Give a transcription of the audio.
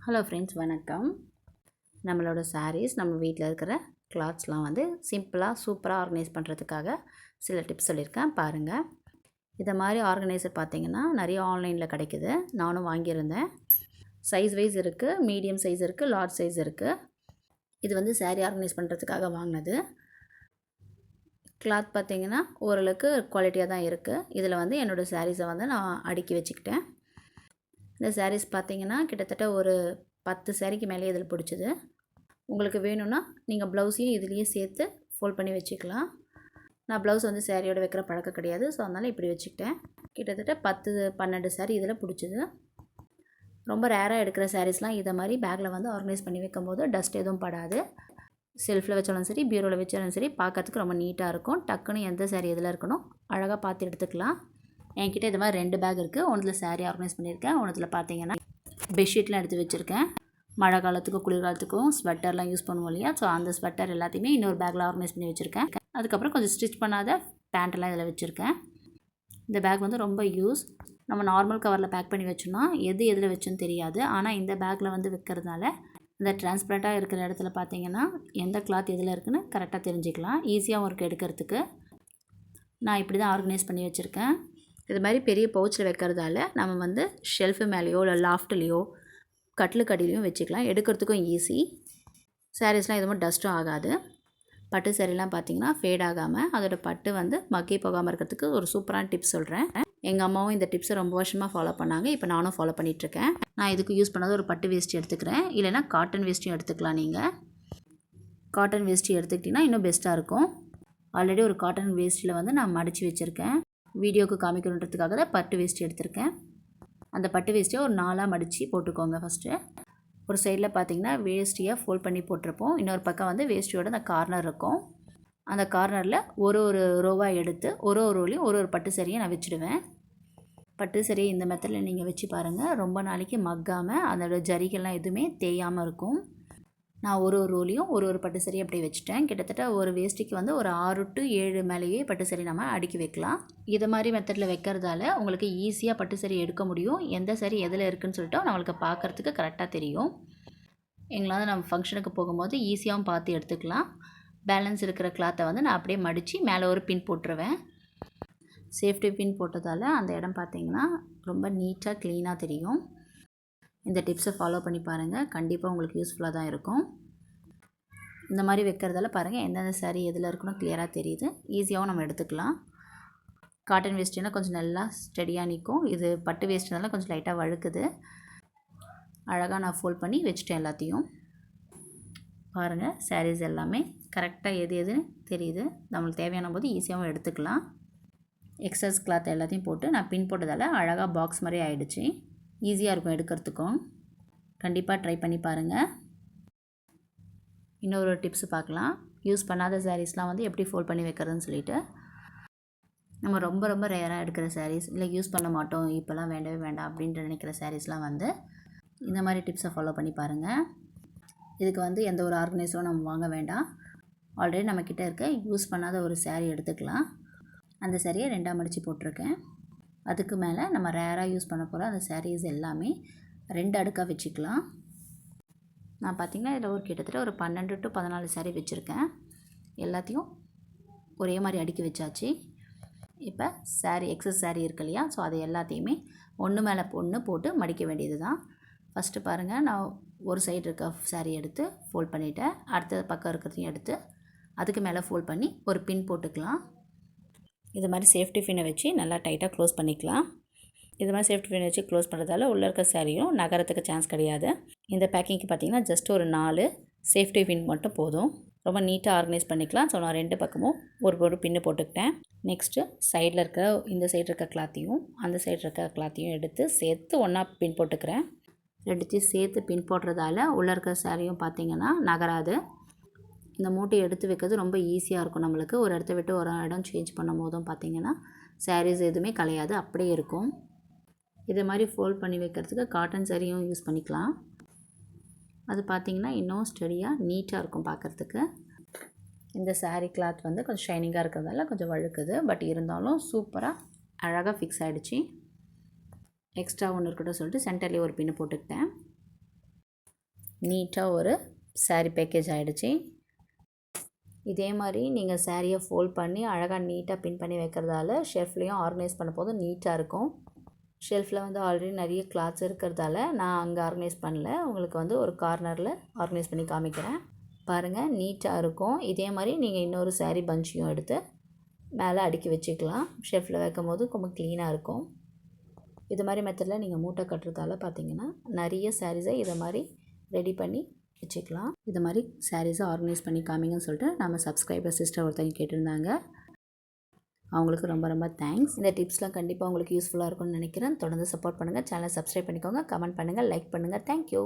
Hello friends, வணக்கம். நம்மளோட சாரீஸ், நம்ம வீட்டில் இருக்கிற கிளாத்ஸ்லாம் வந்து சிம்பிளாக சூப்பராக ஆர்கனைஸ் பண்ணுறதுக்காக சில டிப்ஸ் சொல்லியிருக்கேன், பாருங்கள். இதை மாதிரி ஆர்கனைசர் பார்த்திங்கன்னா நிறைய ஆன்லைனில் கிடைக்குது. நானும் வாங்கியிருந்தேன். சைஸ் வைஸ் இருக்குது, மீடியம் சைஸ் இருக்குது, லார்ஜ் சைஸ் இருக்குது. இது வந்து சாரீ ஆர்கனைஸ் பண்ணுறதுக்காக வாங்கினது. கிளாத் பார்த்திங்கன்னா ஓரளவுக்கு குவாலிட்டியாக தான் இருக்குது. இதில் வந்து என்னோடய சாரீஸை வந்து நான் அடுக்கி வச்சுக்கிட்டேன். இந்த சாரீஸ் பார்த்திங்கன்னா கிட்டத்தட்ட ஒரு 10 சாரீக்கு மேலே இதில் பிடிச்சிது. உங்களுக்கு வேணும்னா நீங்கள் ப்ளவுஸையும் இதுலேயே சேர்த்து ஃபோல்ட் பண்ணி வச்சுக்கலாம். நான் ப்ளவுஸ் வந்து சாரியோட வைக்கிற பழக்கம் கிடையாது. ஸோ அதனால் இப்படி வச்சுக்கிட்டேன். கிட்டத்தட்ட 10-12 சாரீ இதில் பிடிச்சிது. ரொம்ப ரேராக எடுக்கிற சாரீஸ்லாம் இதை மாதிரி பேக்கில் வந்து ஆர்கனைஸ் பண்ணி வைக்கும்போது டஸ்ட் எதுவும் படாது. செல்ஃபில் வச்சாலும் சரி, பீரோவில் வச்சாலும் சரி, பார்க்கறதுக்கு ரொம்ப நீட்டாக இருக்கும். டக்குன்னு எந்த சாரீ எதில் இருக்கணும் அழகாக பார்த்து எடுத்துக்கலாம். என்கிட்ட இது மாதிரி 2 பேக் இருக்குது. ஒன்றில் சாரீ ஆர்கனைஸ் பண்ணியிருக்கேன், ஒன்றில் பார்த்தீங்கன்னா பெட்ஷீட்லாம் எடுத்து வச்சுருக்கேன். மழை காலத்துக்கும் குளிர்காலத்துக்கும் ஸ்வெட்டர்லாம் யூஸ் பண்ணுவோம் இல்லையா, ஸோ அந்த ஸ்வெட்டர் எல்லாத்தையுமே இன்னொரு பேக்கில் ஆர்கனைஸ் பண்ணி வச்சுருக்கேன். அதுக்கப்புறம் கொஞ்சம் ஸ்டிச் பண்ணாத பேண்ட்டெல்லாம் இதில் வச்சுருக்கேன். இந்த பேக் வந்து ரொம்ப யூஸ். நம்ம நார்மல் கவரில் பேக் பண்ணி வச்சோன்னா எது எதில் வச்சோன்னு தெரியாது. ஆனால் இந்த பேக்கில் வந்து வைக்கிறதுனால இந்த டிரான்ஸ்பரண்ட்டாக இருக்கிற இடத்துல பார்த்தீங்கன்னா எந்த கிளாத் எதில் இருக்குதுன்னு கரெக்டாக தெரிஞ்சுக்கலாம். ஈஸியாகவும் இருக்குது எடுக்கிறதுக்கு. நான் இப்படி தான் ஆர்கனைஸ் பண்ணி வச்சுருக்கேன். இது மாதிரி பெரிய பவுச்சில் வைக்கிறதால நம்ம வந்து ஷெல்ஃபு மேலேயோ இல்லை லாஃப்ட்லேயோ கட்டிலுக்கு அடியிலையும் வச்சுக்கலாம். எடுக்கிறதுக்கும் ஈஸி. சாரீஸ்லாம் எதுவும் டஸ்ட்டும் ஆகாது. பட்டு சாரீலாம் பார்த்திங்கன்னா ஃபேட் ஆகாமல் அதோட பட்டு வந்து மக்கி போகாமல் இருக்கிறதுக்கு ஒரு சூப்பரான டிப்ஸ் சொல்கிறேன். எங்கள் அம்மாவும் இந்த டிப்ஸை ரொம்ப வருஷமாக ஃபாலோ பண்ணாங்க. இப்போ நானும் ஃபாலோ பண்ணிகிட்ருக்கேன். நான் இதுக்கு யூஸ் பண்ணது ஒரு பட்டு வேஷ்டி எடுத்துக்கிறேன். இல்லைனா காட்டன் வேஷ்டியும் எடுத்துக்கலாம். நீங்கள் காட்டன் வேஷ்டி எடுத்துக்கிட்டிங்கன்னா இன்னும் பெஸ்ட்டாக இருக்கும். ஆல்ரெடி ஒரு காட்டன் வேஷ்டியில் வந்து நான் மடித்து வச்சுருக்கேன். வீடியோவுக்கு காமிக்கணுன்றதுக்காக தான் பட்டு வேஷ்டி எடுத்திருக்கேன். அந்த பட்டு வேஷ்டியை ஒரு 4ஆக மடித்து போட்டுக்கோங்க. ஃபஸ்ட்டு ஒரு சைடில் பார்த்திங்கன்னா வேஷ்டியை ஃபோல்ட் பண்ணி போட்டிருப்போம். இன்னொரு பக்கம் வந்து வேஷ்டியோட அந்த கார்னர் இருக்கும். அந்த கார்னரில் ஒரு ரோவாக எடுத்து ஒரு ரோலையும் ஒரு பட்டு சரியை நான் வச்சுடுவேன். பட்டு சரியை இந்த மெத்தடில் நீங்கள் வச்சு பாருங்கள். ரொம்ப நாளைக்கு மக்காமல் அதோட ஜரிகள்லாம் எதுவுமே தேயாமல் இருக்கும். நான் ஒரு ரோலையும் ஒரு பட்டு சரி அப்படி வச்சுட்டேன். கிட்டத்தட்ட ஒரு வேஷ்டிக்கு வந்து ஒரு 6 to 7 மேலேயே பட்டு சரி நம்ம அடுக்கி வைக்கலாம். இது மாதிரி மெத்தடில் வைக்கிறதால உங்களுக்கு ஈஸியாக பட்டு சரி எடுக்க முடியும். எந்த சரி எதில் இருக்குதுன்னு சொல்லிட்டு நம்மளுக்கு பார்க்குறதுக்கு கரெக்டாக தெரியும். எங்களால் நம்ம ஃபங்க்ஷனுக்கு போகும்போது ஈஸியாகவும் பார்த்து எடுத்துக்கலாம். பேலன்ஸ் இருக்கிற கிளாத்தை வந்து நான் அப்படியே மடித்து மேலே ஒரு பின் போட்டுருவேன். சேஃப்டி பின் போட்டதால் அந்த இடம் பார்த்திங்கன்னா ரொம்ப நீட்டாக க்ளீனாக தெரியும். இந்த டிப்ஸை ஃபாலோ பண்ணி பாருங்கள். கண்டிப்பாக உங்களுக்கு யூஸ்ஃபுல்லாக தான் இருக்கும். இந்த மாதிரி வைக்கிறதால பாருங்கள் எந்தெந்த சாரீ எதில் இருக்கணும் கிளியராக தெரியுது. ஈஸியாகவும் நம்ம எடுத்துக்கலாம். காட்டன் வேஸ்ட்டுனா கொஞ்சம் நல்லா ஸ்டெடியாக நிற்கும். இது பட்டு வேஸ்ட்டுனால கொஞ்சம் லைட்டாக வழுக்குது. அழகாக நான் ஃபோல்ட் பண்ணி வச்சுட்டேன் எல்லாத்தையும். பாருங்கள் சாரீஸ் எல்லாமே கரெக்டாக எது எதுன்னு தெரியுது. நம்மளுக்கு தேவையான போது ஈஸியாகவும் எடுத்துக்கலாம். எக்ஸஸ் கிளாத் எல்லாத்தையும் போட்டு நான் பின் போட்டதால் அழகாக பாக்ஸ் மாதிரி ஆகிடுச்சு. ஈஸியாக இருக்கும் எடுக்கிறதுக்கும். கண்டிப்பாக ட்ரை பண்ணி பாருங்கள். இன்னொரு டிப்ஸ் பார்க்கலாம். யூஸ் பண்ணாத சாரீஸ்லாம் வந்து எப்படி ஃபோல்ட் பண்ணி வைக்கிறதுன்னு சொல்லிட்டு. நம்ம ரொம்ப ரேராக எடுக்கிற சாரீஸ் இல்லை யூஸ் பண்ண மாட்டோம் இப்போல்லாம் வேண்டவே வேண்டாம் அப்படின்ட்டு நினைக்கிற சாரீஸ்லாம் வந்து இந்த மாதிரி டிப்ஸை ஃபாலோ பண்ணி பாருங்கள். இதுக்கு வந்து எந்த ஒரு ஆர்கனைஸரும் நம்ம வாங்க வேண்டாம். ஆல்ரெடி நம்மக்கிட்ட இருக்க யூஸ் பண்ணாத ஒரு சாரீ எடுத்துக்கலாம். அந்த சாரியை 2ஆக மடித்து போட்டிருக்கேன். அதுக்கு மேலே நம்ம ரேராக யூஸ் பண்ண போகிற அந்த சாரீஸ் எல்லாமே 2 அடுக்காக வச்சுக்கலாம். நான் பார்த்திங்கன்னா இதில் ஒரு கிட்டத்தட்ட ஒரு 12 to 14 சாரீ வச்சுருக்கேன். எல்லாத்தையும் ஒரே மாதிரி அடுக்கி வச்சாச்சு. இப்போ சாரீ எக்ஸஸ் சாரீ இருக்கு இல்லையா, ஸோ அது எல்லாத்தையுமே ஒன்று மேலே ஒன்று போட்டு மடிக்க வேண்டியது தான். ஃபஸ்ட்டு பாருங்கள், நான் ஒரு சைடு இருக்க சாரீ எடுத்து ஃபோல்ட் பண்ணிவிட்டேன். அடுத்த பக்கம் இருக்கிறதையும் எடுத்து அதுக்கு மேலே ஃபோல்ட் பண்ணி ஒரு பின் போட்டுக்கலாம். இது மாதிரி சேஃப்டி பின்னை வச்சு நல்லா டைட்டாக க்ளோஸ் பண்ணிக்கலாம். இது மாதிரி சேஃப்டி பின் வச்சு க்ளோஸ் பண்ணுறதால உள்ளே இருக்க சாரியும் நகரத்துக்கு சான்ஸ் கிடையாது. இந்த பேக்கிங்க்கு பார்த்திங்கன்னா ஜஸ்ட் ஒரு 4 சேஃப்டி பின் மட்டும் போதும். ரொம்ப நீட்டாக ஆர்கனைஸ் பண்ணிக்கலாம். ஸோ நான் 2 பக்கமும் ஒரு பின்னு போட்டுக்கிட்டேன். நெக்ஸ்ட்டு சைடில் இருக்க இந்த சைடு இருக்க கிளாத்தையும் அந்த சைடு இருக்க கிளாத்தையும் எடுத்து சேர்த்து ஒன்றா பின் போட்டுக்கிறேன். 2த்தையும் சேர்த்து பின் போடுறதால உள்ளே இருக்க சாரியும் பார்த்திங்கன்னா நகராது. இந்த மூட்டையை எடுத்து வைக்கிறது ரொம்ப ஈஸியாக இருக்கும். நம்மளுக்கு ஒரு இடத்த விட்டு ஒரு இடம் சேஞ்ச் பண்ணும் போதும் பார்த்திங்கன்னா சாரீஸ் எதுவுமே கலையாது, அப்படியே இருக்கும். இது மாதிரி ஃபோல்ட் பண்ணி வைக்கிறதுக்கு காட்டன் சாரியும் யூஸ் பண்ணிக்கலாம். அது பார்த்திங்கன்னா இன்னும் ஸ்டடியாக நீட்டாக இருக்கும் பார்க்குறதுக்கு. இந்த சாரீ கிளாத் வந்து கொஞ்சம் ஷைனிங்காக இருக்கிறதால கொஞ்சம் வழுக்குது. பட் இருந்தாலும் சூப்பராக அழகாக ஃபிக்ஸ் ஆகிடுச்சு. எக்ஸ்ட்ரா ஒன்று இருக்கட்டும் சொல்லிட்டு சென்டர்லேயே ஒரு பின்னு போட்டுக்கிட்டேன். நீட்டாக ஒரு saree பேக்கேஜ் ஆகிடுச்சி. இதே மாதிரி நீங்கள் சாரியை ஃபோல்ட் பண்ணி அழகாக நீட்டாக பின் பண்ணி வைக்கிறதால ஷெல்ஃப்லேயும் ஆர்கனைஸ் பண்ண போது நீட்டாக இருக்கும். ஷெல்ஃபில் வந்து ஆல்ரெடி நிறைய கிளாத்ஸ் இருக்கிறதால நான் அங்கே ஆர்கனைஸ் பண்ணல, உங்களுக்கு வந்து ஒரு கார்னரில் ஆர்கனைஸ் பண்ணி காமிக்கிறேன். பாருங்கள், நீட்டாக இருக்கும். இதே மாதிரி நீங்கள் இன்னொரு saree பஞ்சியும் எடுத்து மேலே அடுக்கி வச்சுக்கலாம். ஷெல்ஃபில் வைக்கும் போது ரொம்ப க்ளீனாக இருக்கும். இது மாதிரி மெத்தடில் நீங்கள் மூட்டை கட்டுறதால பார்த்தீங்கன்னா நிறைய சாரீஸை இதை மாதிரி ரெடி பண்ணி வச்சுக்கலாம். இது மாதிரி சாரீஸை ஆர்கனைஸ் பண்ணி காமிங்கன்னு சொல்லிட்டு நம்ம சப்ஸ்கிரைபர் சிஸ்டர் ஒருத்தங்க கேட்டிருந்தாங்க. அவங்களுக்கு ரொம்ப ரொம்ப தேங்க்ஸ். இந்த டிப்ஸ்லாம் கண்டிப்பாக உங்களுக்கு யூஸ்ஃபுல்லாக இருக்கும்னு நினைக்கிறேன். தொடர்ந்து சப்போர்ட் பண்ணுங்கள். சேனலை சப்ஸ்கிரைப் பண்ணிக்கோங்க, கமெண்ட் பண்ணுங்கள், லைக் பண்ணுங்கள். தேங்க்யூ.